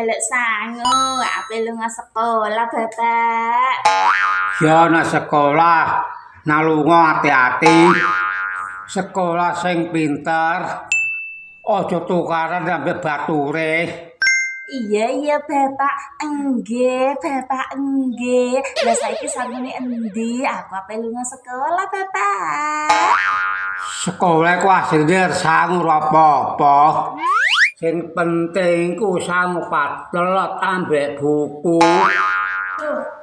njaluk sangu, ape lunga sekolah, Bapak. Ya nek sekolah nalunga ati-ati. Sekolah sing pinter. Aja tukaran ambek bature. Iya Bapak, enggak Bapak enggak. Lah saiki sangune endi? Aku ape lunga sekolah, Bapak. Sekolah ku asline sangu ora apa-apa. Sing penting ku sangu patelot ambek buku.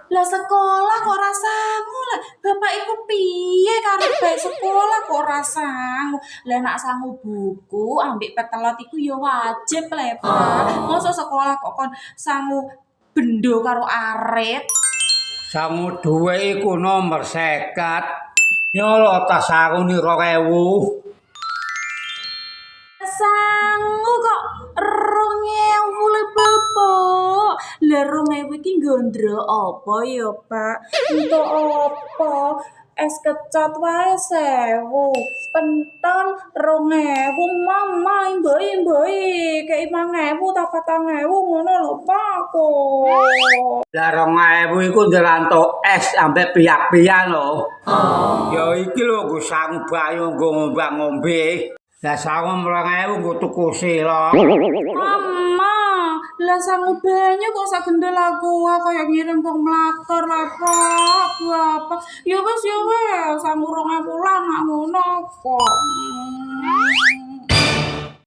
Lah sekolah kok ora sangu lah. Bapak iku piye karo bae sekolah kok ora sangu. Lah nak sangu buku ambek petelot iku ya wajib le, Pak. Mosok sekolah kok kon sangu bendo karo arit. Sangu duwe iku nomor 50. Nyolo tas sangu ni 2000. Sangu kok 2000 le Bapak. Lah 2000 iki gondro apa ya, Pak? Untuk apa? Es kecot wae 1000, pentol 2000, mama mboi kei 5000 ta 4000 ngono lho Pak kok. Lah 2000 iku nderantuk es ambek piyak-piyak lho. Ya iki lho nggo sangu bayu nggo ngombe. Lah sangu 2000 nggo tuku silong. Mama, lah sangu banyu kok sak gendel aku kaya ngirim wong mlaker lah Pak. Bapak, ya wis sangu 2000 lah ngono kok.